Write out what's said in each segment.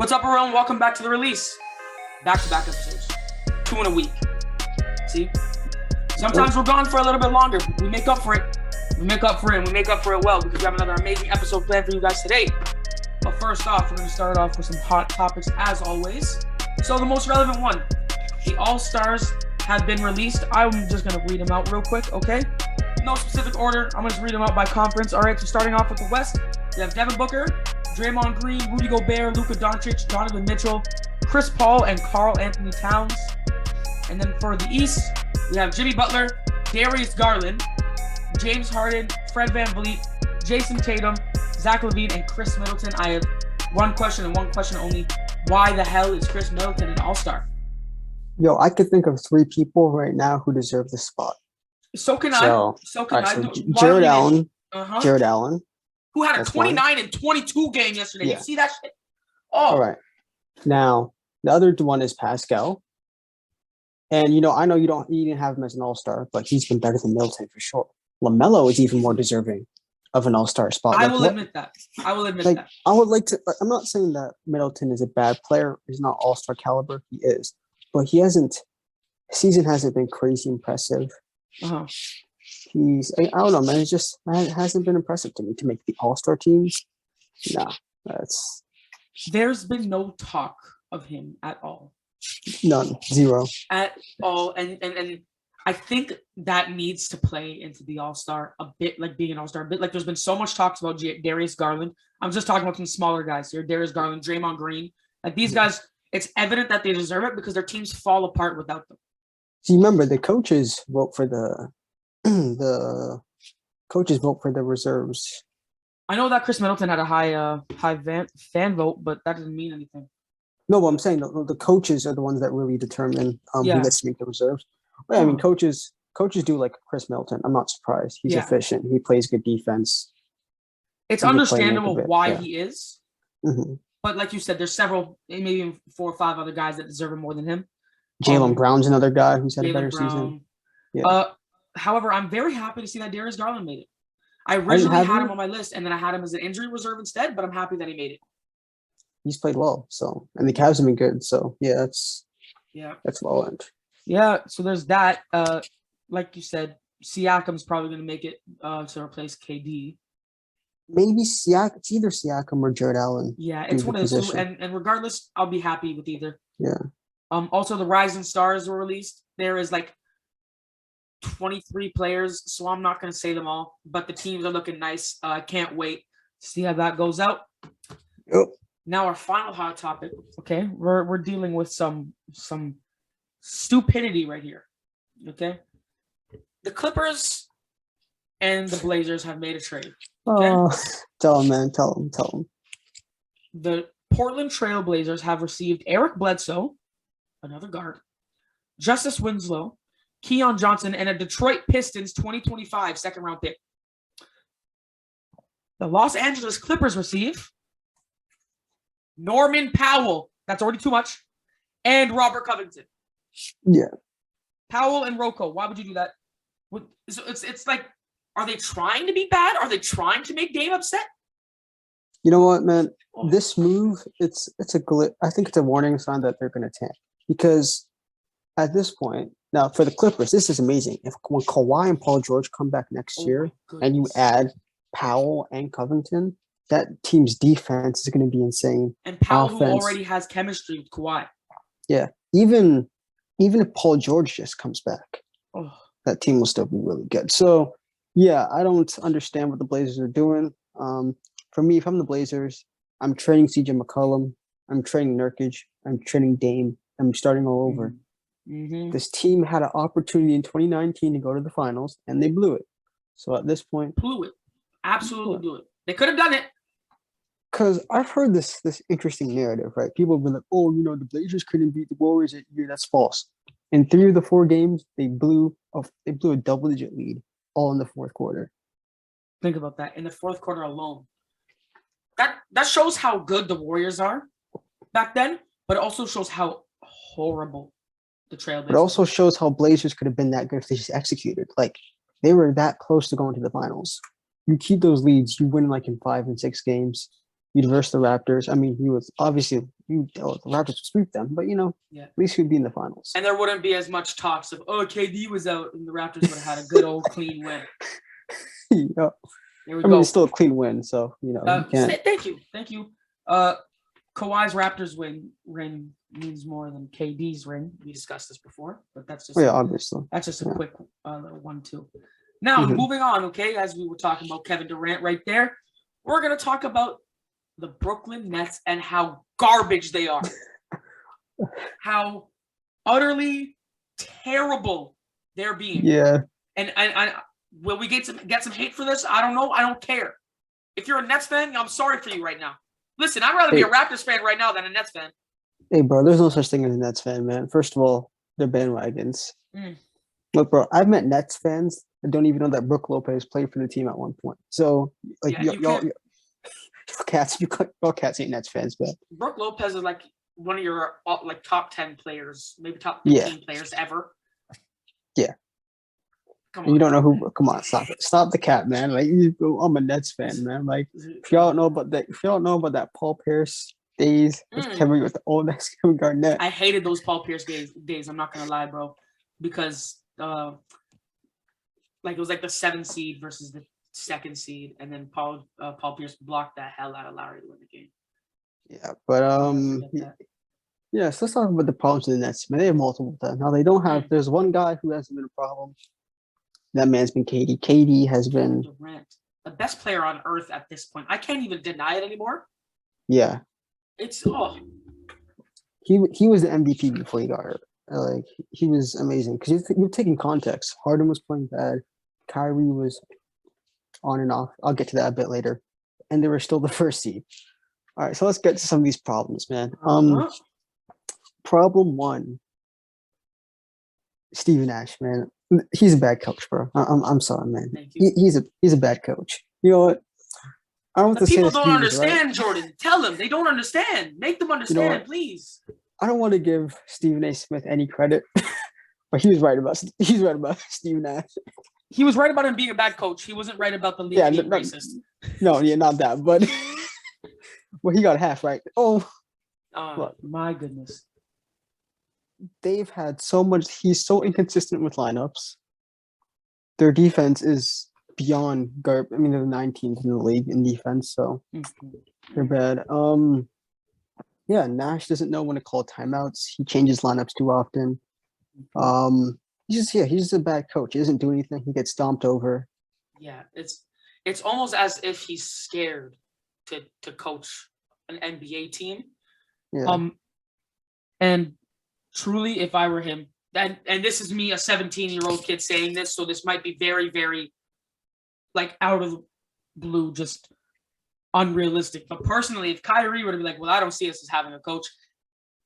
What's up, everyone? Welcome back to the release. Back-to-back episodes. 2 in a week. See? Sometimes we're gone for a little bit longer. But we make up for it. We make up for it, and we make up for it well because we have another amazing episode planned for you guys today. But first off, we're going to start off with some hot topics as always. So the most relevant one. The All-Stars have been released. I'm just going to read them out real quick, okay? No specific order. I'm going to read them out by conference. All right, so starting off with the West, we have Devin Booker, Draymond Green, Rudy Gobert, Luka Doncic, Donovan Mitchell, Chris Paul, and Karl Anthony Towns. And then for the East, we have Jimmy Butler, Darius Garland, James Harden, Fred VanVleet, Jason Tatum, Zach LaVine, and Chris Middleton. I have one question and one question only. Why the hell is Chris Middleton an All-Star? Yo, I could think of 3 people right now who deserve this spot. So can I. Jared Allen. Jared Allen. Who had a 29 and 22 game yesterday. Yeah. You see that shit? Oh. All right. Now, the other one is Pascal. And, I know you didn't have him as an all-star, but he's been better than Middleton for sure. LaMelo is even more deserving of an all-star spot. I will admit that. I would like to – I'm not saying that Middleton is a bad player. He's not all-star caliber. He is. But season hasn't been crazy impressive. Uh-huh. I don't know, man. It hasn't been impressive to me to make the All-Star teams. Nah, There's been no talk of him at all. None. Zero. At all. And I think that needs to play into the All-Star a bit, like being an All-Star. A bit like there's been so much talks about Darius Garland. I'm just talking about some smaller guys here. Darius Garland, Draymond Green. Like these guys, it's evident that they deserve it because their teams fall apart without them. So you remember the coaches vote for the reserves. I know that Chris Middleton had a high fan vote, but that doesn't mean anything. No, but I'm saying the coaches are the ones that really determine who gets to make the reserves. Well, I mean, coaches do like Chris Middleton. I'm not surprised. He's efficient. He plays good defense. It's understandable why he is. Mm-hmm. But like you said, there's several, maybe 4 or 5 other guys that deserve it more than him. Jaylen Brown's another guy who's had a better season. Yeah. However, I'm very happy to see that Darius Garland made it. I originally had him on my list, and then I had him as an injury reserve instead, but I'm happy that he made it. He's played well, and the Cavs have been good, so that's well earned. Yeah, so there's that. Like you said, Siakam's probably going to make it to replace KD. Maybe Siakam. It's either Siakam or Jared Allen. Yeah, it's one of the two, and regardless, I'll be happy with either. Yeah. Also, the Rising Stars were released. There is 23 players, so I'm not going to say them all, but the teams are looking nice. I can't wait to see how that goes out. Yep. Now our final hot topic. Okay, we're dealing with some stupidity right here. Okay, the Clippers and the Blazers have made a trade. Okay? Oh, tell them, man. Tell them. The Portland Trailblazers have received Eric Bledsoe, another guard, Justice Winslow, Keon Johnson, and a Detroit Pistons 2025 second-round pick. The Los Angeles Clippers receive Norman Powell. That's already too much. And Robert Covington. Yeah. Powell and Rocco. Why would you do that? It's like, are they trying to be bad? Are they trying to make Dame upset? You know what, man? This move, it's a glitch. I think it's a warning sign that they're going to tank. Because at this point, now for the Clippers, this is amazing. When Kawhi and Paul George come back next year and you add Powell and Covington, that team's defense is going to be insane. And Powell who already has chemistry with Kawhi. Yeah. Even if Paul George just comes back, that team will still be really good. So, yeah, I don't understand what the Blazers are doing. For me, if I'm the Blazers, I'm trading CJ McCollum. I'm trading Nurkic. I'm trading Dame. I'm starting all over. Mm-hmm. This team had an opportunity in 2019 to go to the finals, and they blew it. So at this point, blew it. Absolutely blew it. They could have done it. Because I've heard this interesting narrative, right? People have been like, the Blazers couldn't beat the Warriors that year. That's false. In 3 of the 4 games, they blew a double-digit lead, all in the fourth quarter. Think about that. In the fourth quarter alone. That shows how good the Warriors are back then, but it also shows how horrible the Trailblazers. It also shows how Blazers could have been that good if they just executed. Like, they were that close to going to the finals. You keep those leads, you win in 5 and 6 games. You'd verse the Raptors. I mean, he was obviously the Raptors would sweep them, but at least we'd be in the finals. And there wouldn't be as much talks of KD was out, and the Raptors would have had a good old clean win. Yeah. There we go. It's still a clean win, so you can't. Thank you. Kawhi's Raptors ring means more than KD's ring. We discussed this before, but that's just obviously. That's just a quick little 1-2. Now moving on, okay, as we were talking about Kevin Durant right there, we're gonna talk about the Brooklyn Nets and how garbage they are, how utterly terrible they're being. Yeah. And will we get some hate for this? I don't know. I don't care. If you're a Nets fan, I'm sorry for you right now. Listen, I'd rather be a Raptors fan right now than a Nets fan. Hey, bro, there's no such thing as a Nets fan, man. First of all, they're bandwagons. Look, bro, I've met Nets fans that don't even know that Brook Lopez played for the team at one point. So, y'all cats ain't Nets fans, man. Brook Lopez is like one of your top 10 players, maybe top 15 players ever. Yeah. Come on. You don't know who? Come on, stop it. Stop the cat, man. Like, I'm a Nets fan, man. Like, if y'all don't know about that Paul Pierce days with the old Kevin Garnett. I hated those Paul Pierce days. I'm not gonna lie, bro, because it was like the 7th seed versus the 2nd seed, and then Paul Pierce blocked that hell out of Lowry to win the game. Yeah, but so let's talk about the problems in the Nets. Man, they have multiple of them. Now they don't have. There's one guy who hasn't been a problem. That man's been KD. KD has been Durant, the best player on earth at this point. I can't even deny it anymore. Yeah, it's He was the MVP before he got hurt. Like, he was amazing because you're taking context. Harden was playing bad. Kyrie was on and off. I'll get to that a bit later. And they were still the 1st seed. All right, so let's get to some of these problems, man. Problem 1. Steve Nash, man. He's a bad coach, bro. I'm sorry, man. He's a bad coach. You know what? I don't want to say people don't understand, right? Jordan. Tell them they don't understand. Make them understand, please. I don't want to give Stephen A. Smith any credit, but he was right about Steve Nash. He was right about him being a bad coach. He wasn't right about the league being racist. No, not that, but well, he got half right. Oh, look, my goodness. They've had so much. He's so inconsistent with lineups. Their defense is beyond garbage. I mean, they're the 19th in the league in defense, so they're bad. Nash doesn't know when to call timeouts. He changes lineups too often. He's just a bad coach. He doesn't do anything. He gets stomped over. Yeah, it's almost as if he's scared to coach an NBA team. Yeah. And truly, if I were him, and this is me, a 17-year-old kid saying this, so this might be very, very out of the blue, just unrealistic. But personally, if Kyrie were to be like, well, I don't see us as having a coach,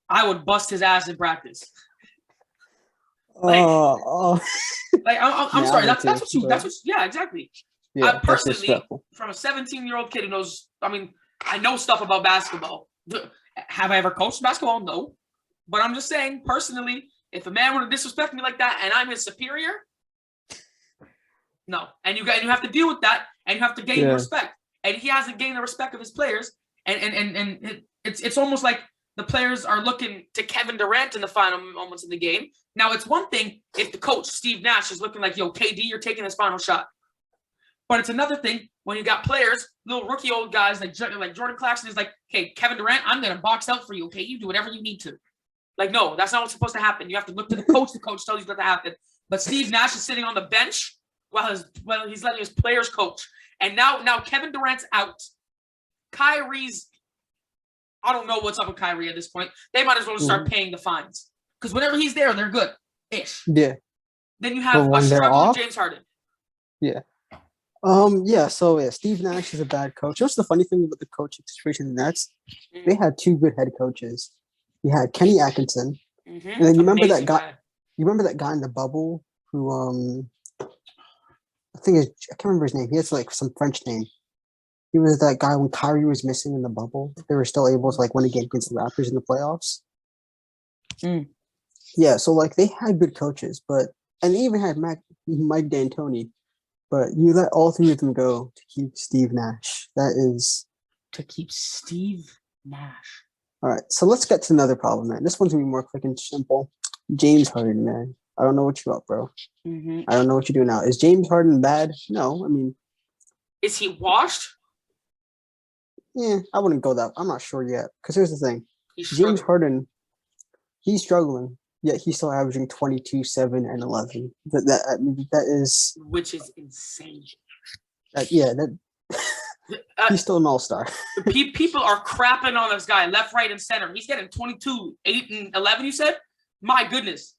I would bust his ass in practice. I'm sorry. That's what you. Yeah, exactly. Yeah, I personally, from a 17-year-old kid who knows, I know stuff about basketball. Have I ever coached basketball? No. But I'm just saying, personally, if a man were to disrespect me like that and I'm his superior, no. And you have to deal with that, and you have to gain respect. And he hasn't gained the respect of his players. And it's almost like the players are looking to Kevin Durant in the final moments of the game. Now, it's one thing if the coach, Steve Nash, is looking like, yo, KD, you're taking this final shot. But it's another thing when you got players, little rookie old guys like Jordan Clarkson is like, hey, Kevin Durant, I'm going to box out for you, okay? You do whatever you need to. Like, no, that's not what's supposed to happen. You have to look to the coach. The coach tells you what to happen. But Steve Nash is sitting on the bench while he's letting his players coach. And now Kevin Durant's out. Kyrie's, I don't know what's up with Kyrie at this point. They might as well start paying the fines. Because whenever he's there, they're good-ish. Yeah. Then you have a struggling James Harden. Yeah. Steve Nash is a bad coach. What's the funny thing about the coaching situation in the Nets? They had 2 good head coaches. You had Kenny Atkinson, and then you remember that guy. You remember that guy in the bubble who I can't remember his name. He has some French name. He was that guy when Kyrie was missing in the bubble. They were still able to win a game against the Raptors in the playoffs. Yeah, so they had good coaches, and they even had Mike D'Antoni. But you let all 3 of them go to keep Steve Nash. That is to keep Steve Nash. All right, so let's get to another problem, man. This one's gonna be more quick and simple. James Harden, man. I don't know what you got, bro. Mm-hmm. I don't know what you do now. Is James Harden bad? No, I mean, is he washed? yeah, I wouldn't go that. I'm not sure yet. Because here's the thing: He's James struggling. Harden, he's struggling, yet he's still averaging 22, 7, and 11. That is, which is insane. that he's still an all-star. People are crapping on this guy left, right, and center. He's getting 22, 8, and 11. You said, my goodness,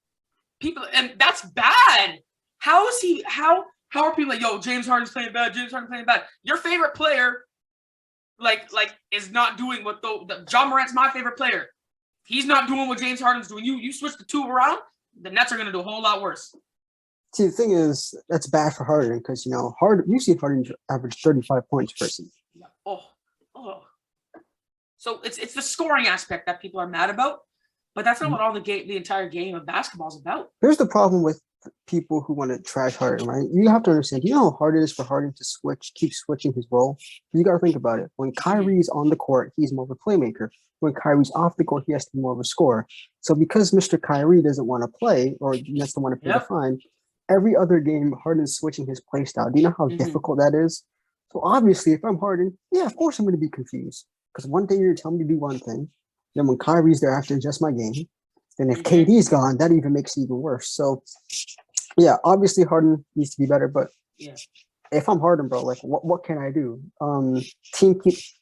people, and that's bad. How is he? How are people like, yo, James Harden's playing bad? James Harden's playing bad. Your favorite player, like is not doing what the John Morant's my favorite player. He's not doing what James Harden's doing. You switch the two around, the Nets are going to do a whole lot worse. See, the thing is, that's bad for Harden because, you've seen Harden average 35 points per season. Oh. So it's the scoring aspect that people are mad about, but that's not what the entire game of basketball is about. Here's the problem with people who want to trash Harden, right? You have to understand, how hard it is for Harden to keep switching his role? You got to think about it. When Kyrie's on the court, he's more of a playmaker. When Kyrie's off the court, he has to be more of a scorer. So because Mr. Kyrie doesn't want to play, or doesn't want to play fine, every other game, Harden's switching his play style. Do you know how difficult that is? So obviously, if I'm Harden, yeah, of course I'm going to be confused. Because one day you're telling me to do one thing, then when Kyrie's there, I have to adjust my game. Then if KD's gone, that even makes it even worse. So, yeah, obviously Harden needs to be better. But if I'm Harden, bro, like what can I do?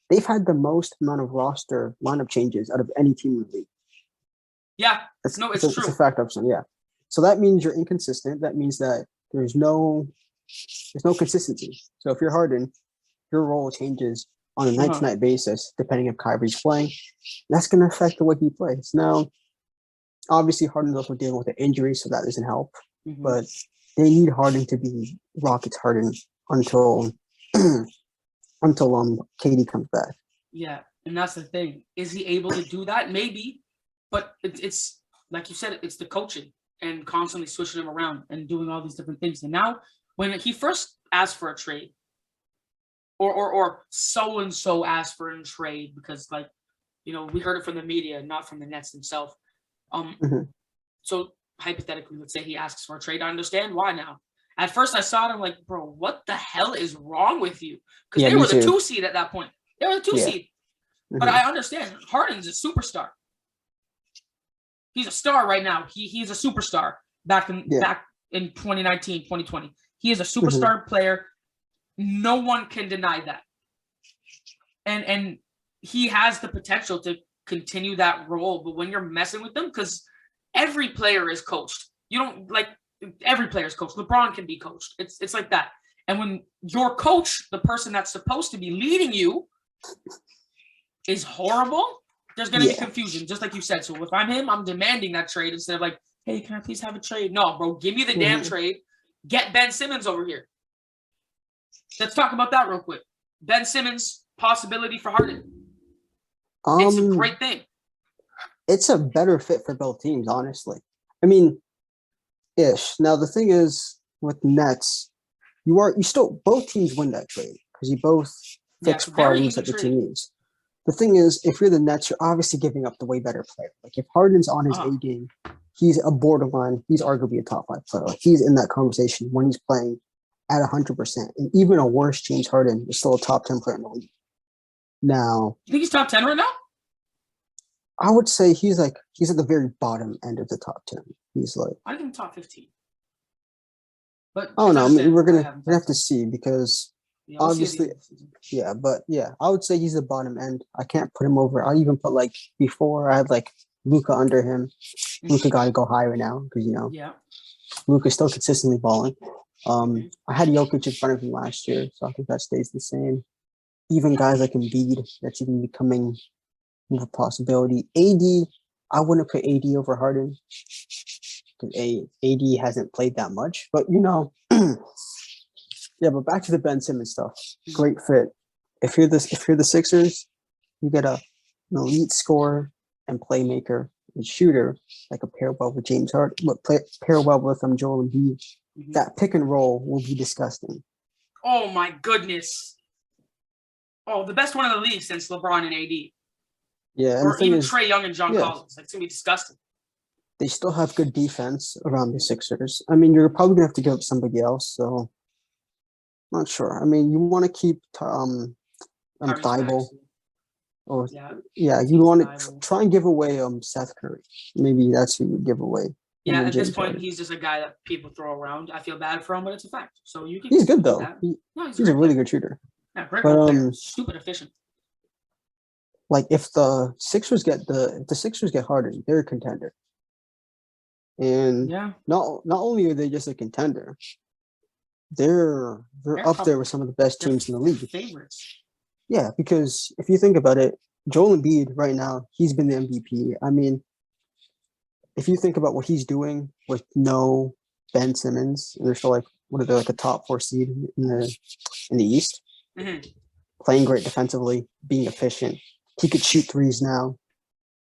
They've had the most amount of roster lineup changes out of any team in the league. Yeah, it's true. It's a fact of some, yeah. So that means you're inconsistent. That means that there's no consistency. So if you're Harden, your role changes on a night-to-night basis, depending if Kyrie's playing. That's going to affect the way he plays. Now, obviously, Harden's also dealing with an injury, so that doesn't help. But they need Harden to be Rockets Harden until KD comes back. Yeah, and that's the thing. Is he able to do that? Maybe, but it's like you said, it's the coaching and constantly switching him around and doing all these different things. And now, when he first asked for a trade, or so and so asked for a trade, because we heard it from the media, not from the Nets themselves. So hypothetically, let's say he asks for a trade. I understand why now. At first, I saw it. I'm like, bro, what the hell is wrong with you? Because they were the 2 seed at that point. They were the 2 seed. But I understand. Harden's a superstar. He's a star right now. He's a superstar back in 2019, 2020. He is a superstar player. No one can deny that. And he has the potential to continue that role. But when you're messing with them, because every player is coached. Every player is coached. LeBron can be coached. It's like that. And when your coach, the person that's supposed to be leading you, is horrible, there's going to be confusion, just like you said. So if I'm him, I'm demanding that trade instead of like, hey, can I please have a trade? No, bro, give me the damn trade. Get Ben Simmons over here. Let's talk about that real quick. Ben Simmons, possibility for Harden. It's a great thing. It's a better fit for both teams, honestly. I mean, ish. Now the thing is with Nets, both teams win that trade because you both fix problems that the team needs. The thing is, if you're the Nets, you're obviously giving up the way better player. Like if Harden's on his A game, he's a borderline. He's arguably a top 5 player. Like he's in that conversation when he's playing at 100%. And even a worse James Harden is still a top 10 player in the league. Now, you think he's top 10 right now? I would say he's at the very bottom end of the top 10. He's like, I think top 15. But oh no, I mean, we're gonna have to see because obviously, I would say he's the bottom end. I can't put him over. I'll even put before I had Luka under him. Luka got to go higher now because Luka's still consistently balling. I had Jokic in front of him last year, so I think that stays the same. Even guys like Embiid, that's even becoming a possibility. AD, I wouldn't put AD over Harden because AD hasn't played that much. But but back to the Ben Simmons stuff. Great fit. If you're the Sixers, you get an elite scorer and playmaker and shooter like a pair well with James Harden, pair well with Joel Embiid. That pick and roll will be disgusting. Oh my goodness. Oh, the best one in the league since LeBron and AD. Yeah, and the Or thing even is, Trae Young and John yeah, Collins. Like, it's gonna be disgusting. they still have good defense around the Sixers. I mean, you're probably gonna have to give up somebody else, so not sure. I mean, you want to keep Tyrese Thibault, Maxey. or Yeah. yeah, you want to try and give away Seth Curry. Maybe that's who you would give away. Yeah, at this James point, Harden. he's just a guy that people throw around. I feel bad for him, but it's a fact. So you can. He's good do though. that. No, He's a really good shooter. Yeah, great But player. Stupid efficient. like if the Sixers get Harden, they're a contender. And Yeah, not only are they just a contender, they're up there with some of the best teams in the league. Favorites. Yeah, because if you think about it, Joel Embiid right now, he's been the MVP. I mean, if you think about what he's doing with no Ben Simmons, and they're still like what are they, like a top 4 seed in the East, playing great defensively, being efficient. He could shoot threes now.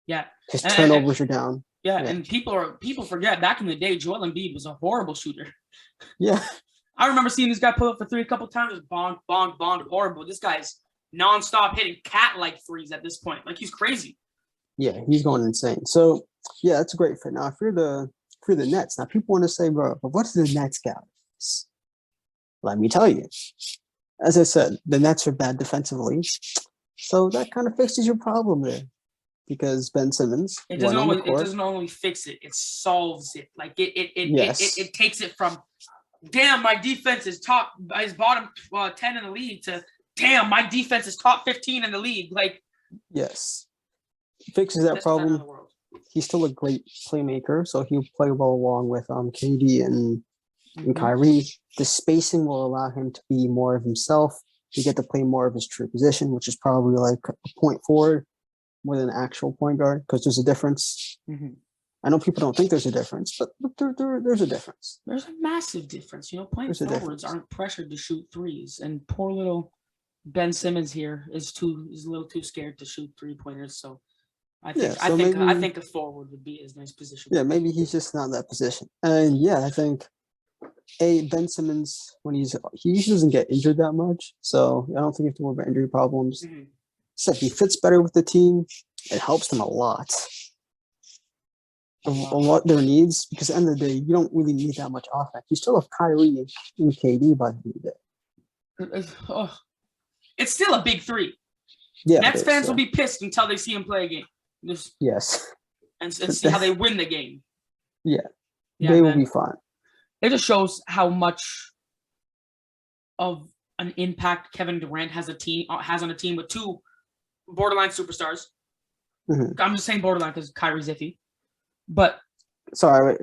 Yeah, his turnovers are down. Yeah, and people forget back in the day, Joel Embiid was a horrible shooter. Yeah, I remember seeing this guy pull up for 3 a couple times. Bonk, bonk, bonk, horrible. This guy's nonstop hitting cat-like threes at this point. Like, he's crazy. Yeah, he's going insane. So yeah, that's a great fit. Now, if you're the Nets, now people want to say, bro, but what's the Nets got? Let me tell you. As I said, the Nets are bad defensively, so that kind of fixes your problem there. Because Ben Simmons, it doesn't only fix it; it solves it. Like it takes it from, damn, my defense is bottom 10 in the league to, damn, my defense is top 15 in the league. Like, yes, fixes that problem. He's still a great playmaker, so he'll play well along with KD and Kyrie. The spacing will allow him to be more of himself. You get to play more of his true position, which is probably like a point forward more than an actual point guard, because there's a difference. I know people don't think there's a difference, but there's a difference. There's a massive difference. You know, point forwards aren't pressured to shoot threes, and poor little Ben Simmons here is a little too scared to shoot 3-pointers. So I think a forward would be his nice position. Yeah, maybe he's just not in that position. And yeah, I think Ben Simmons, when he usually doesn't get injured that much, so I don't think you have to worry about injury problems. So he fits better with the team. It helps them a lot. A lot their needs, because at the end of the day, you don't really need that much offense. You still have Kyrie and KD by the end of the day. It's still a big 3. Yeah, Nets fans will be pissed until they see him play a game. Yes. And see how they win the game. Yeah, they will be fine. It just shows how much of an impact Kevin Durant has on a team with 2 borderline superstars. I'm just saying borderline because Kyrie's iffy. But sorry,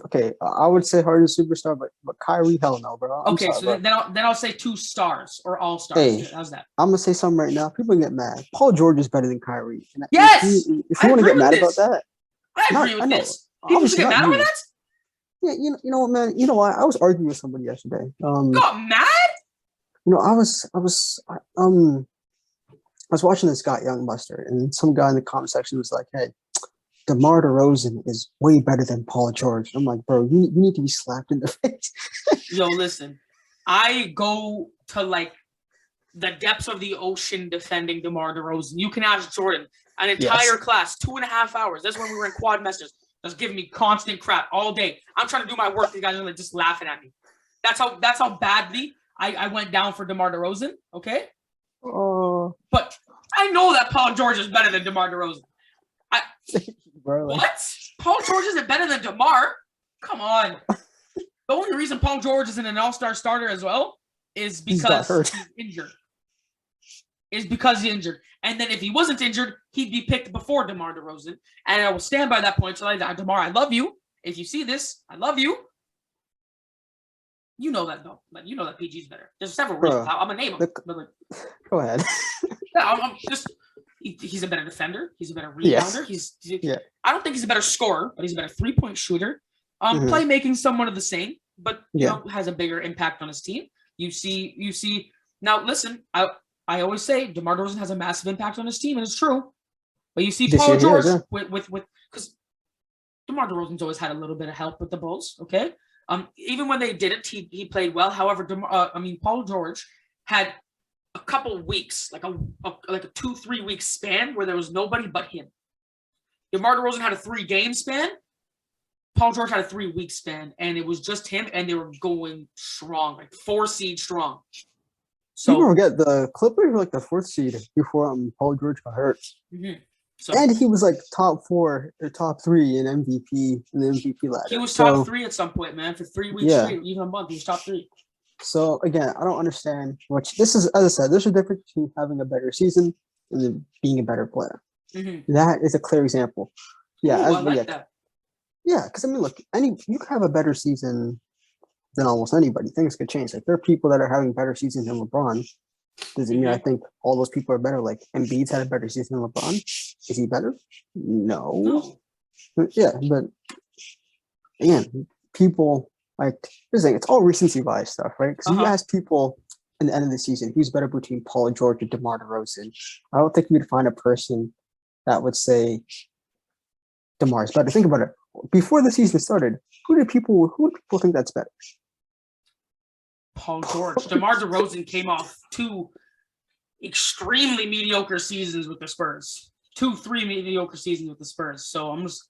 okay. I would say Harden's superstar, but Kyrie, hell no, bro. Then I'll say 2 stars or all stars. Hey, how's that? I'm gonna say something right now. People get mad. Paul George is better than Kyrie. Yes. If you want to get mad about that, I agree with this. People should get mad about that. Yeah, you know what, man. You know what? I was arguing with somebody yesterday. Got mad? You know, I was watching this Scott Young Mustard, and some guy in the comment section was like, "Hey, DeMar DeRozan is way better than Paul George." I'm like, bro, you need to be slapped in the face. Yo, listen, I go to like the depths of the ocean defending DeMar DeRozan. You can ask Jordan, an entire class, 2.5 hours. That's when we were in quad messages. That's giving me constant crap all day. I'm trying to do my work. These guys are like just laughing at me. That's how badly I went down for DeMar DeRozan. Okay. But I know that Paul George is better than DeMar DeRozan. What? Paul George isn't better than DeMar? Come on. The only reason Paul George isn't an all-star starter as well is because he's injured. And then if he wasn't injured, he'd be picked before DeMar DeRozan. And I will stand by that point. So DeMar, I love you. If you see this, I love you. You know that though. Like, you know that PG's better. There's several reasons. I'm gonna name them. Go ahead. He's a better defender. He's a better rebounder. I don't think he's a better scorer, but he's a better 3-point shooter. Playmaking somewhat of the same, but has a bigger impact on his team. You see. Now listen, I always say DeMar DeRozan has a massive impact on his team, and it's true. But you see Paul George with because DeMar DeRozan's always had a little bit of help with the Bulls. Okay. Even when they did it, he played well. However, Paul George had a couple weeks, like a 2-3 week span where there was nobody but him. DeMar DeRozan had a 3-game span. Paul George had a 3-week span, and it was just him, and they were going strong, like 4 seed strong. So people forget the Clippers were like the 4th seed before Paul George got hurt. Mm-hmm. So, and he was like top 4 or top 3 in MVP in the MVP ladder. He was top 3 at some point, man, for 3 weeks straight, even a month. He was top 3. So again, I don't understand which this is. As I said, there's a difference between having a better season and then being a better player. Mm-hmm. That is a clear example. Yeah, Ooh, I like that. Yeah, because I mean, look, you can have a better season than almost anybody. Things could change. Like there are people that are having better seasons than LeBron. Does it mean I think all those people are better? Like Embiid's had a better season than LeBron. Is he better? No. Yeah, but again, people like here's the thing, it's all recency bias stuff, right? Because you ask people in the end of the season who's better between Paul George and DeMar DeRozan. I don't think you'd find a person that would say DeMar's better. Think about it. Before the season started, who do people think that's better? Paul George. DeMar DeRozan came off 2 extremely mediocre seasons with the Spurs. 2-3 mediocre seasons with the Spurs. So I'm just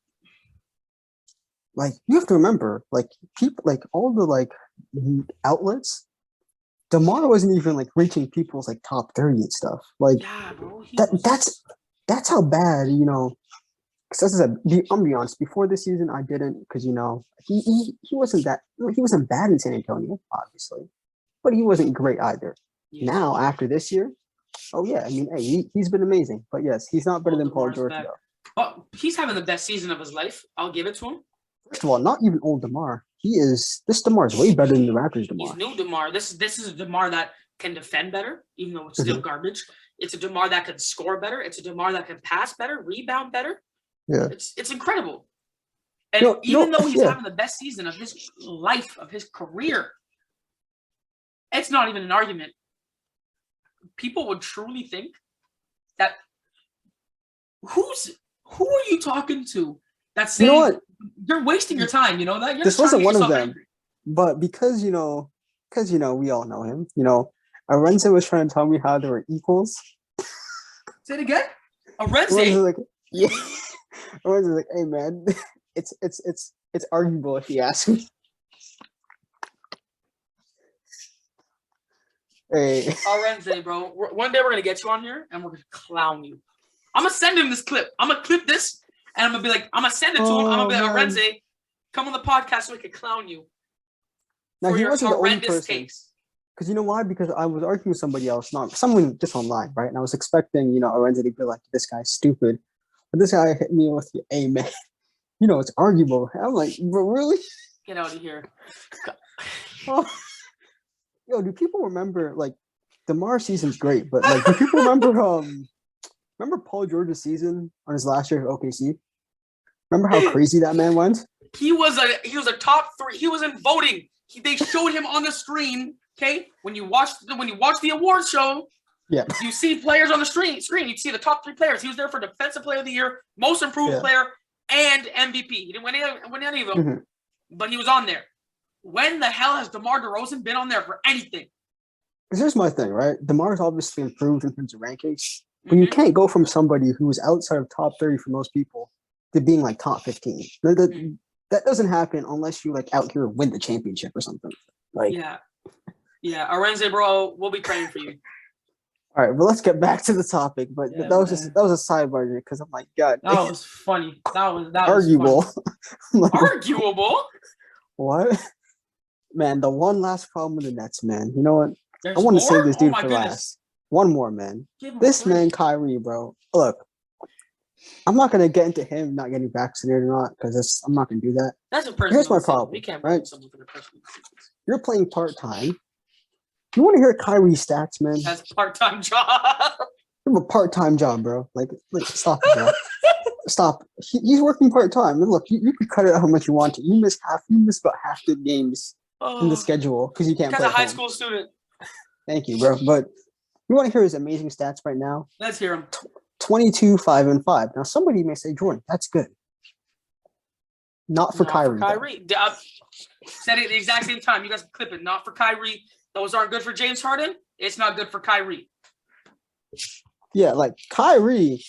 like you have to remember, like people, like all the like outlets. DeMar wasn't even like reaching people's like top 30 and stuff. Like bro, that's how bad, you know. Because as I said, I'm be honest. Before this season, I didn't because he wasn't bad in San Antonio, obviously, but he wasn't great either. Yeah. Now after this year, oh yeah, I mean, hey, he's been amazing. But yes, he's not better than Paul George though. But he's having the best season of his life. I'll give it to him. First of all, not even old DeMar. This DeMar is way better than the Raptors DeMar. He's new DeMar. This is a DeMar that can defend better, even though it's still garbage. It's a DeMar that can score better. It's a DeMar that can pass better, rebound better. Yeah, it's incredible. And though he's having the best season of his life, of his career, it's not even an argument. People would truly think that who are you talking to? That's saying, you know what? You're wasting your time. You know that this wasn't one of them, but because we all know him. You know, Arenze was trying to tell me how they were equals. Say it again. Arenze, like, yeah. Arenze's like, hey man, it's arguable if you ask me. Hey, Arenze, bro. One day we're gonna get you on here and we're gonna clown you. I'm gonna send him this clip. I'm gonna clip this. And I'm gonna be like, I'm gonna send it to him. I'm gonna be like, Arenze, come on the podcast so we can clown you. Now he wasn't the only person. Because you know why? Because I was arguing with somebody else, not someone just online, right? And I was expecting, Arenze to be like, this guy's stupid. But this guy hit me with, hey man, it's arguable. I'm like, but really? Get out of here. Yo, do people remember like DeMar season's great, but like do people remember Paul George's season on his last year at OKC? Remember how crazy that man went? He was a top 3. He was in voting. They showed him on the screen. Okay, when you watch the awards show, you see players on the screen. You see the top 3 players. He was there for Defensive Player of the Year, Most Improved Player, and MVP. He didn't win any of them, but he was on there. When the hell has DeMar DeRozan been on there for anything? Because here's my thing, right? DeMar's obviously improved in terms of rankings. But you can't go from somebody who was outside of top 30 for most people to being like top 15. That doesn't happen unless you like out here win the championship or something. Like Arenze, bro, we'll be praying for you. All right, but let's get back to the topic. But that was a sidebar because I'm like, God, that was funny. That was arguable. Like, arguable. What? Man, the one last problem with the Nets, man. You know what? I want to save this dude for last. One more, man. This man, Kyrie, bro. Look, I'm not going to get into him not getting vaccinated or not because I'm not going to do that. That's a personal. Here's my problem. We can't right? You're playing part-time. You want to hear Kyrie's stats, man? That's a part-time job. You have a part-time job, bro. Like stop it, bro. Stop. He's working part-time. And look, you can cut it out how much you want to. You miss about half the games in the schedule because you can't play. Because a high school student. Thank you, bro. But you want to hear his amazing stats right now? Let's hear him. 22, 5, and 5. Now, somebody may say, Jordan, that's good. Not for Kyrie. Said it at the exact same time. You guys can clip it. Not for Kyrie. Those aren't good for James Harden. It's not good for Kyrie. Yeah, like Kyrie,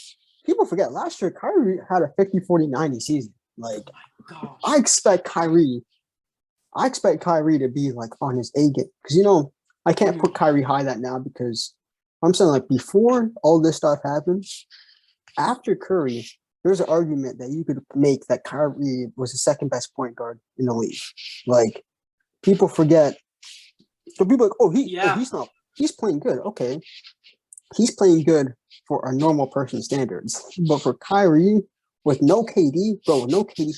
people forget last year Kyrie had a 50-40-90 season. Like, Gosh. I expect Kyrie to be like on his A game because I can't put Kyrie high that now because I'm saying like before all this stuff happened, after Curry, there's an argument that you could make that Kyrie was the second best point guard in the league. Like people forget, so people are like, he's playing good. Okay, he's playing good for a normal person's standards, but for Kyrie with no KD,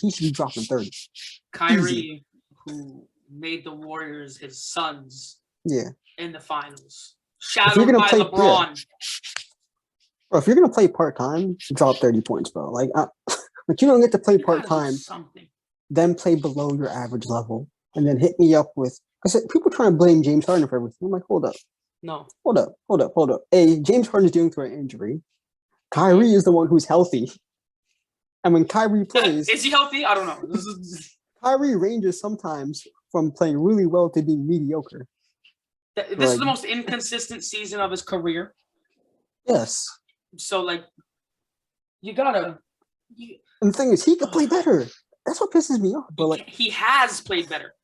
he should be dropping 30. Kyrie, Easy. Who made the Warriors his sons Yeah. in the finals. Shadowed by LeBron. Bro, if you're gonna play part-time, drop 30 points, bro. Like you don't get to play part-time, then play below your average level, and then hit me up with I said people trying to blame James Harden for everything. I'm like, hold up. No. Hold up. Hey, James Harden is dealing through an injury. Kyrie is the one who's healthy. And when Kyrie plays... Is he healthy? I don't know. Kyrie ranges sometimes from playing really well to being mediocre. This is the most inconsistent season of his career. Yes. So, like, you gotta... And the thing is, he could play better. That's what pisses me off. But like, he has played better.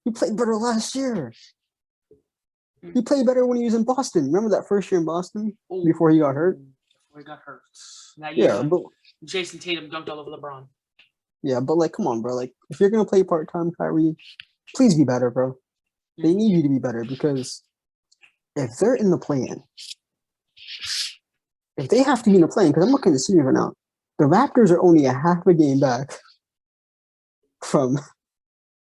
He played better last year. He played better when he was in Boston. Remember that first year in Boston before he got hurt? Before he got hurt. That year, but Jason Tatum dunked all over LeBron. Yeah, but like, come on, bro. Like, if you're gonna play part-time, Kyrie, please be better, bro. They need you to be better because if they're in the play-in, if they have to be in the play-in, because I'm looking at the series right now, the Raptors are only a half a game back from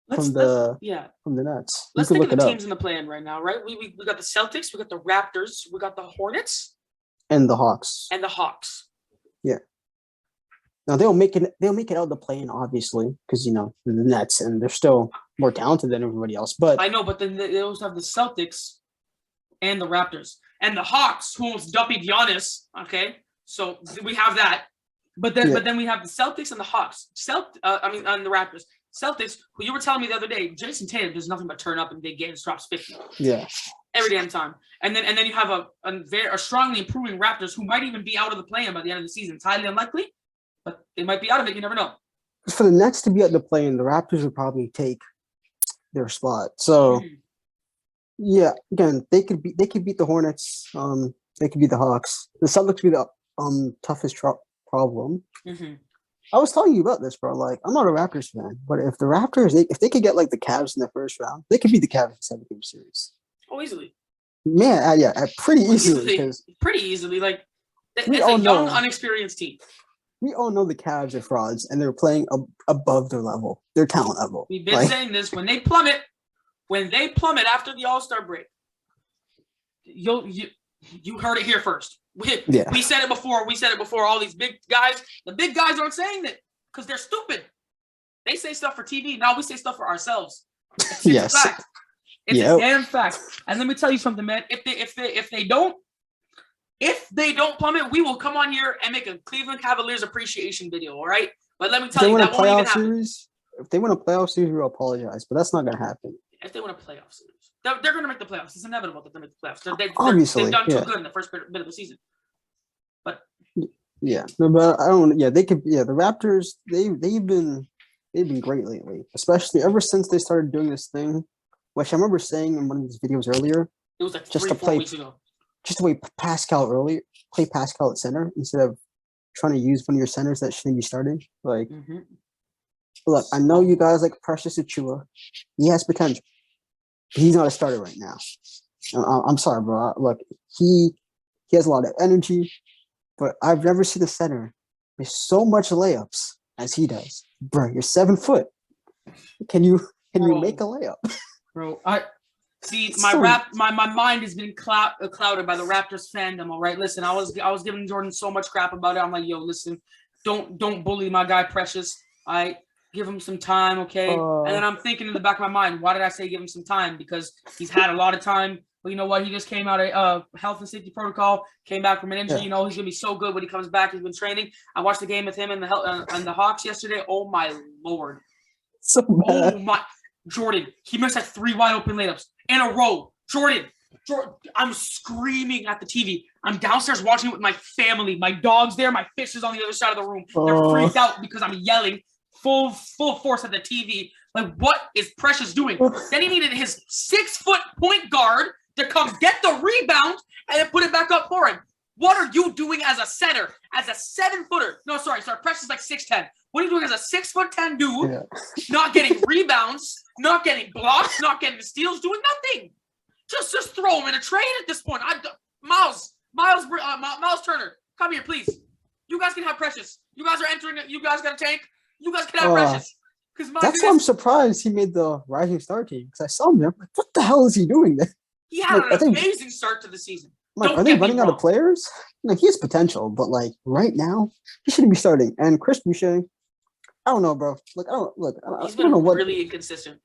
the Nets. Let's think of the teams in the play-in right now, right? We got the Celtics, we got the Raptors, we got the Hornets, and the Hawks. Yeah. Now they'll make it out of the play-in, obviously, because the Nets and they're still more talented than everybody else. But I know, but then they also have the Celtics and the Raptors and the Hawks, who almost duppied Giannis. Okay, so we have that. But then we have the Celtics and the Hawks. And the Raptors. Celtics, who you were telling me the other day, Jason Tatum does nothing but turn up in big games, drops 50. Yeah. Every damn time. And then you have a strongly improving Raptors who might even be out of the play-in by the end of the season. It's highly unlikely, but they might be out of it. You never know. For the Nets to be at the play-in, the Raptors would probably take their spot. So, yeah, again, they could beat the Hornets. They could beat the Hawks. The Celtics would be the toughest problem. Mm-hmm. I was telling you about this, bro. Like, I'm not a Raptors fan, but if the Raptors, if they could get like the Cavs in the first round, they could beat the Cavs in 7-game series. Oh, easily. Man, pretty easily. Pretty easily. Like, it's a young, unexperienced team. We all know the Cavs are frauds, and they're playing above their level, their talent level. We've been saying this. When they plummet after the All-Star break, you heard it here first. We said it before. We said it before. All these big guys, the big guys aren't saying it because they're stupid. They say stuff for TV. Now we say stuff for ourselves. It's a fact. It's a damn fact. And let me tell you something, man. If they don't plummet, we will come on here and make a Cleveland Cavaliers appreciation video. All right. But let me tell you, that won't even happen. If they win a playoff series, we'll apologize. But that's not going to happen. If they win a playoff series. They're going to make the playoffs. It's inevitable that they make the playoffs. Obviously, they've done too good in the first bit of the season. But but I don't. Yeah, they could. Yeah, the Raptors. They've been great lately, especially ever since they started doing this thing, which I remember saying in one of these videos earlier. It was like 3-4 weeks ago. Just to play Pascal at center instead of trying to use one of your centers that shouldn't be starting. Like, look, I know you guys like Precious Achiuwa. He has potential. He's not a starter right now. I'm sorry, bro. Look, he has a lot of energy, but I've never seen a center with so much layups as he does. Bro, you're 7 foot. Can you make a layup? Bro, my mind has been clouded by the Raptors fandom. All right, listen, I was giving Jordan so much crap about it. I'm like, yo, listen, don't bully my guy Precious. Give him some time, okay? And then I'm thinking in the back of my mind, why did I say give him some time? Because he's had a lot of time. But you know what? He just came out of health and safety protocol, came back from an injury. Yeah. He's going to be so good when he comes back. He's been training. I watched the game with him and the Hawks yesterday. Oh, my Lord. So bad. Oh, my. Jordan, he missed like 3 wide open layups in a row. Jordan, I'm screaming at the TV. I'm downstairs watching it with my family. My dog's there. My fish is on the other side of the room. They're freaked out because I'm yelling full force at the TV. Like, what is Precious doing? Then he needed his 6-foot point guard to come get the rebound and then put it back up for him. What are you doing as a center? As a 7-footer? No, sorry. Precious is like 6'10". What are you doing as a 6'10" dude? Yeah. Not getting rebounds, not getting blocks, not getting steals, doing nothing. Just throw him in a trade at this point. Miles Turner, come here, please. You guys can have Precious. You guys are entering it. You guys got a tank. You guys can have Precious. That's why I'm surprised he made the Rising Star team, because I saw him there. I'm like, what the hell is he doing there? He had an amazing start to the season. Like, are they running out of players? Like, he has potential, but like right now, he shouldn't be starting. And Chris Boucher, I don't know, bro. Like, I don't know what. Really inconsistent.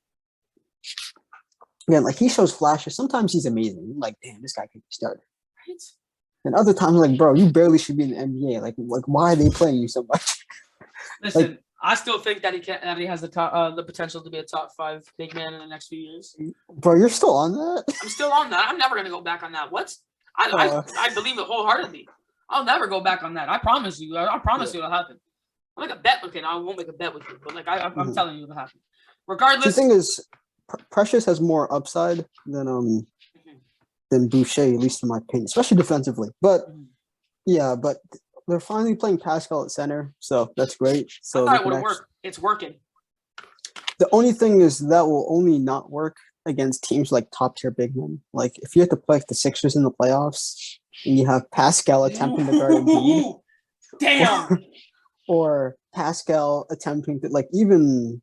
Yeah, like he shows flashes. Sometimes he's amazing. Like, damn, this guy could be started. Right. And other times, like, bro, you barely should be in the NBA. Like why are they playing you so much? Listen, like, I still think that he has the potential to be a top 5 big man in the next few years. Bro, you're still on that? I'm still on that. I'm never gonna go back on that. What? I believe it wholeheartedly. I'll never go back on that. I promise you. I promise you it'll happen. I'll make a bet. Okay, now I won't make a bet with you, but like I'm telling you it'll happen. Regardless, the thing is, Precious has more upside than Boucher, at least in my opinion, especially defensively. But yeah, but they're finally playing Pascal at center, so that's great. So I thought it would work. It's working. The only thing is that will only not work against teams like top tier big men. Like if you have to play the Sixers in the playoffs and you have Pascal attempting to guard Embiid, damn, or Pascal attempting to even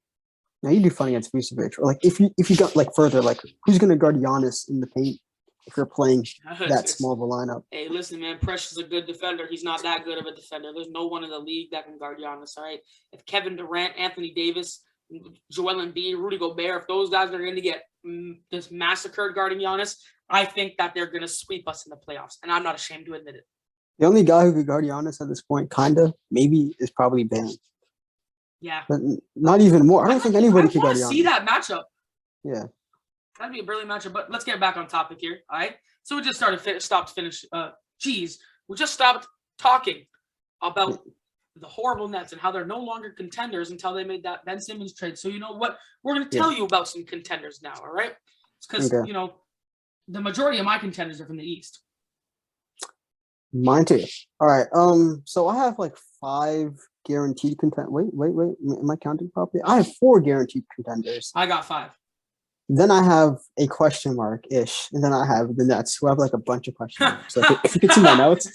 now you do fun against Vucevic, or like if you got like further, like who's gonna guard Giannis in the paint if you're playing that small of a lineup? Hey, listen, man, Precious is a good defender. He's not that good of a defender. There's no one in the league that can guard Giannis. All right, if Kevin Durant, Anthony Davis, Joel Embiid, Rudy Gobert, if those guys are going to get this massacred guarding Giannis, I think that they're going to sweep us in the playoffs, and I'm not ashamed to admit it. The only guy who could guard Giannis at this point, maybe, is probably Bam. Yeah. But not even more. I don't think anybody could guard Giannis. See that matchup. Yeah. That'd be a brilliant matchup, but let's get back on topic here, all right? So we just we just stopped talking about the horrible Nets and how they're no longer contenders until they made that Ben Simmons trade. So you know what? We're going to tell you about some contenders now, all right? It's because, the majority of my contenders are from the East. Mine too. All right. So I have like 5 guaranteed contenders. Wait. Am I counting properly? I have 4 guaranteed contenders. I got 5. Then I have a question mark-ish. And then I have the Nets, who have like a bunch of question marks. So if you can see my notes,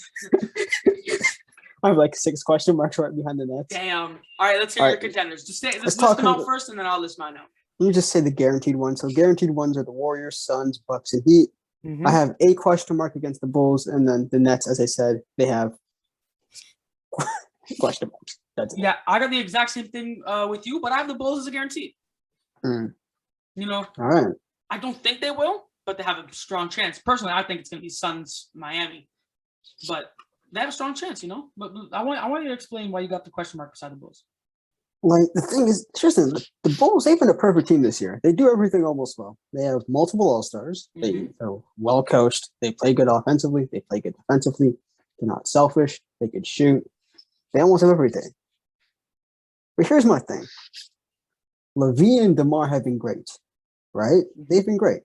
I have like 6 question marks right behind the Nets. Damn. All right, let's hear your contenders. Let's list them out first, and then I'll list mine out. Let me just say the guaranteed ones. So guaranteed ones are the Warriors, Suns, Bucks, and Heat. Mm-hmm. I have a question mark against the Bulls, and then the Nets, as I said, they have question marks. That's it. Yeah, I got the exact same thing with you, but I have the Bulls as a guaranteed. All right. I don't think they will, but they have a strong chance. Personally, I think it's going to be Suns, Miami, but they have a strong chance, But I want you to explain why you got the question mark beside the Bulls. Like, the thing is, seriously, the Bulls, they've been a perfect team this year. They do everything almost well. They have multiple All-Stars. They're well coached. They play good offensively. They play good defensively. They're not selfish. They can shoot. They almost have everything. But here's my thing. LaVine and DeMar have been great, right? They've been great.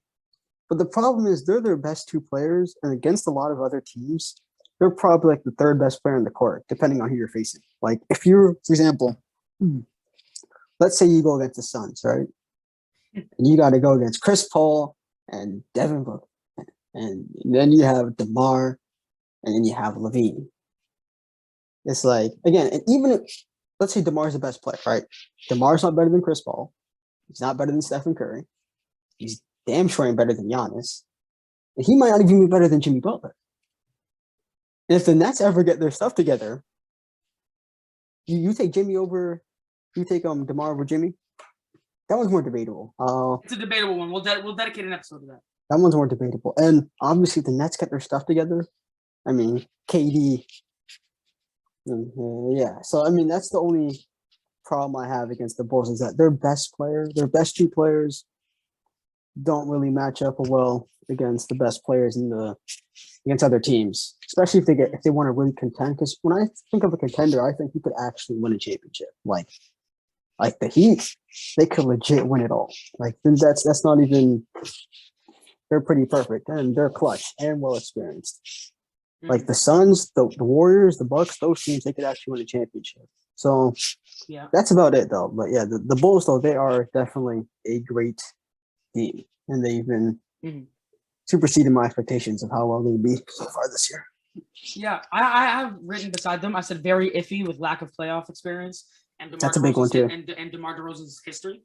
But the problem is they're their best 2 players, and against a lot of other teams, they're probably like the 3rd best player in the court, depending on who you're facing. Like, if you're, for example, let's say you go against the Suns, right? And you got to go against Chris Paul and Devin Booker. And then you have DeMar, and then you have LaVine. It's like, again, and even if, let's say DeMar's the best player, right? DeMar's not better than Chris Paul. He's not better than Stephen Curry. He's damn sure ain't better than Giannis. And he might not even be better than Jimmy Butler. And if the Nets ever get their stuff together, you take DeMar over Jimmy? That one's more debatable. It's a debatable one. We'll dedicate an episode to that. That one's more debatable. And obviously, if the Nets get their stuff together, I mean, KD. Yeah. So, I mean, that's the only problem I have against the Bulls is that their best 2 players, don't really match up well against the best players against other teams, especially if they want to really contend. Because when I think of a contender, I think you could actually win a championship. Like the Heat, they could legit win it all. Like then that's not even. They're pretty perfect and they're clutch and well experienced. Like the Suns, the Warriors, the Bucks, those teams, they could actually win a championship. So that's about it, though. But yeah, the Bulls, though, they are definitely a great team, and they've been superseding my expectations of how well they'll be so far this year. Yeah, I have written beside them. I said very iffy with lack of playoff experience and That's a big one too. And DeMar DeRozan's history.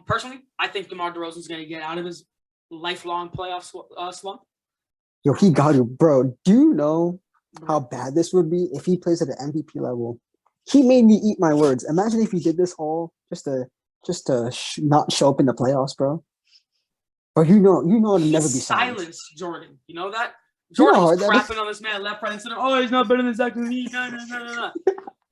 Personally, I think DeMar DeRozan's going to get out of his lifelong playoff slump. Yo, he got it, bro. Do you know how bad this would be if he plays at the MVP level? He made me eat my words. Imagine if he did this all just to not show up in the playoffs, bro. Or you know, it'll never be silenced. Jordan. You know that? Jordan's crapping on this man left, right, and center. Oh, he's not better than Zach LaVine. No.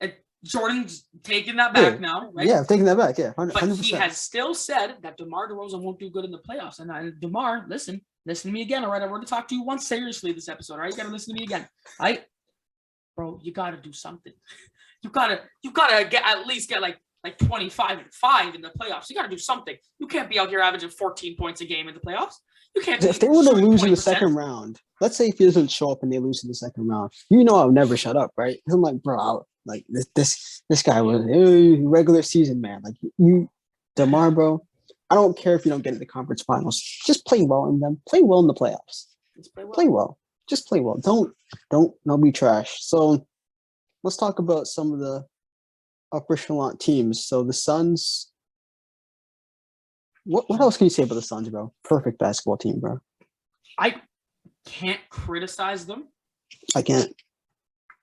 And Jordan's taking that back now, right? Yeah, taking that back. Yeah, 100%. But he has still said that DeMar DeRozan won't do good in the playoffs. And DeMar, listen to me again, all right? I want to talk to you once seriously this episode, all right? You got to listen to me again. Bro, you got to do something. You got to at least get like 25 and 5 in the playoffs. You got to do something. You can't be out here averaging 14 points a game in the playoffs. You can't. If they were to lose in the second round, let's say if he doesn't show up and they lose in the second round, I'll never shut up, right? I'm like, bro, like this guy was regular season, man. Like you, DeMar, bro. I don't care if you don't get in the conference finals. Just play well in them. Play well in the playoffs. Play well. Just play well. Don't be trash. So let's talk about some of the upper echelon teams. So the Suns. What else can you say about the Suns, bro? Perfect basketball team, bro. I can't criticize them. I can't.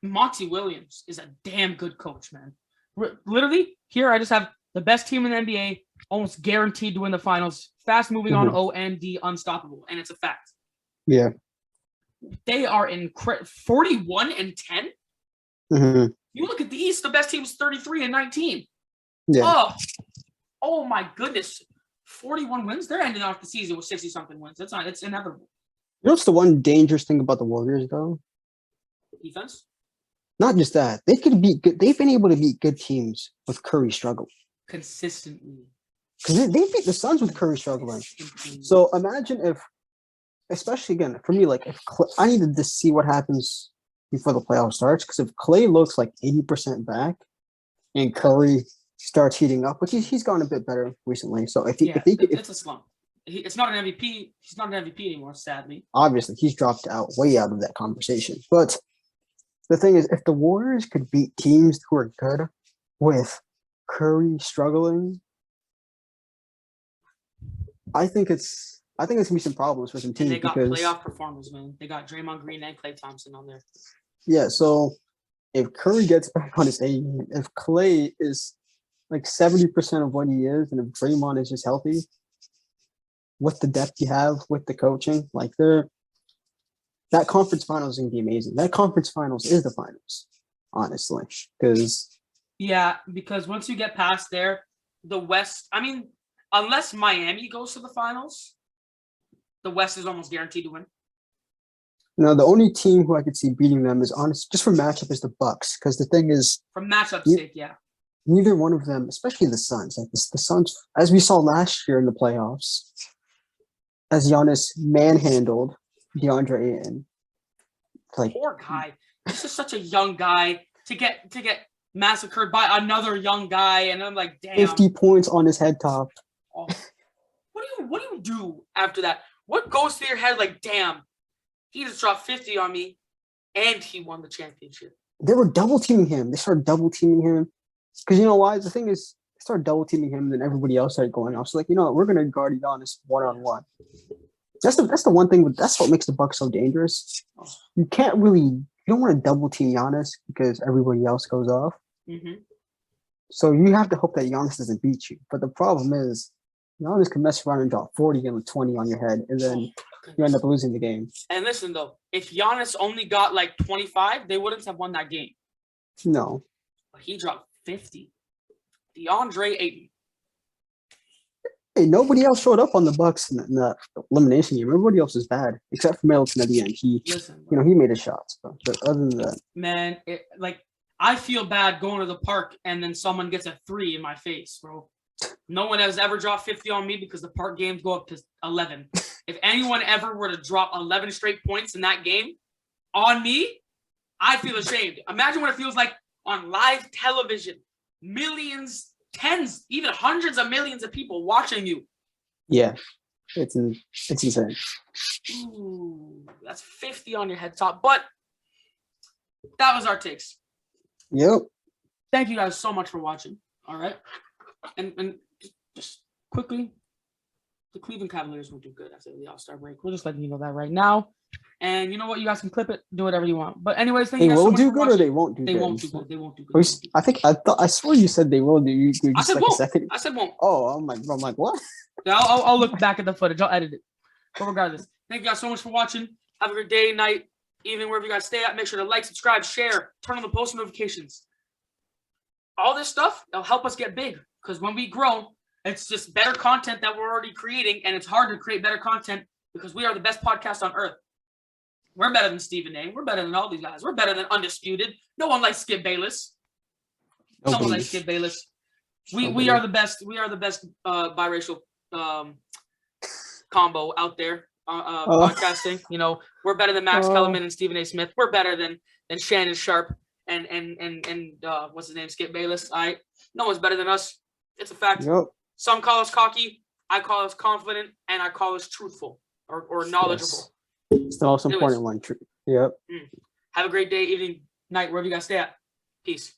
Monty Williams is a damn good coach, man. Literally, here I just have the best team in the NBA, almost guaranteed to win the finals. Fast moving on, OND, unstoppable, and it's a fact. Yeah. They are 41 and 10. Mm-hmm. You look at the East, the best team is 33 and 19. Yeah. Oh my goodness. 41 wins. They're ending off the season with 60-something wins. It's inevitable. You know what's the one dangerous thing about the Warriors, though? Defense? Not just that. They could beat good. They've been able to beat good teams with Curry struggling. Consistently. Because they beat the Suns with Curry struggling. So imagine if, especially again, for me, like, if I needed to see what happens before the playoff starts, because if Clay looks like 80% back and Curry starts heating up, which he's gone a bit better recently. So if it's a slump. It's not an MVP. He's not an MVP anymore, sadly. Obviously, he's dropped way out of that conversation. But the thing is, if the Warriors could beat teams who are good with Curry struggling, I think it's gonna be some problems for some teams. And they got playoff performers, man. They got Draymond Green and Klay Thompson on there. Yeah, so if Curry gets back on his A game, if Klay is like 70% of what he is, and if Draymond is just healthy, with the depth you have, with the coaching, like that conference finals is gonna be amazing. That conference finals is the finals, honestly, because once you get past there, the West. I mean, unless Miami goes to the finals, the West is almost guaranteed to win. No, the only team who I could see beating them is honest, just for matchup, is the Bucks. Because the thing is, from matchup sake, neither one of them, especially the Suns, like the Suns, as we saw last year in the playoffs, as Giannis manhandled DeAndre Ayton. Like, poor guy. This is such a young guy to get massacred by another young guy, and I'm like, damn. 50 points on his head top. Oh. What do you do after that? What goes through your head like, damn, he just dropped 50 on me, and he won the championship? They were double teaming him. They started double teaming him. Because you know why? The thing is, they started double teaming him, and then everybody else started going off. So, like, you know what? We're going to guard Giannis one-on-one. That's the one thing. That's what makes the Bucks so dangerous. You don't want to double team Giannis because everybody else goes off. Mm-hmm. So you have to hope that Giannis doesn't beat you. But the problem is, Giannis can mess around and drop 40 and 20 on your head, and then you end up losing the game. And listen, though, if Giannis only got like 25, they wouldn't have won that game. No. But he dropped 50. DeAndre Ayton. Hey, nobody else showed up on the Bucks in the elimination game. Everybody else is bad except for Middleton at the end. He made his shots, but other than that, man, I feel bad going to the park and then someone gets a 3 in my face, bro. No one has ever dropped 50 on me because the park games go up to 11. If anyone ever were to drop 11 straight points in that game on me, I'd feel ashamed. Imagine what it feels like on live television. Millions, tens, even hundreds of millions of people watching you. Yeah, it's insane. Ooh, that's 50 on your head top. But that was our takes. Yep. Thank you guys so much for watching. All right. And just quickly, the Cleveland Cavaliers will do good after the All-Star break. We're just letting you know that right now. And you know what? You guys can clip it, do whatever you want. But anyways, thank you guys so much for watching. Or they won't do good? They won't do good. They won't do good. I swear you said they will do. You just I said like won't. a second. I said won't. Oh, I'm like what? Yeah, I'll look back at the footage. I'll edit it. But regardless, thank you guys so much for watching. Have a great day, night, evening, wherever you guys stay at. Make sure to like, subscribe, share, turn on the post notifications. All this stuff, it'll help us get big. Because when we grow, it's just better content that we're already creating, and it's hard to create better content because we are the best podcast on earth. We're better than Stephen A. We're better than all these guys. We're better than Undisputed. No one likes Skip Bayless. Someone likes Skip Bayless. We are the best. We are the best biracial combo out there podcasting. You know, we're better than Max Kellerman and Stephen A. Smith. We're better than Shannon Sharp and what's his name, Skip Bayless. No one's better than us. It's a fact. Yep. Some call us cocky. I call us confident, and I call us truthful or knowledgeable. Yes. It's the most important one. Yep. Have a great day, evening, night, wherever you guys stay at. Peace.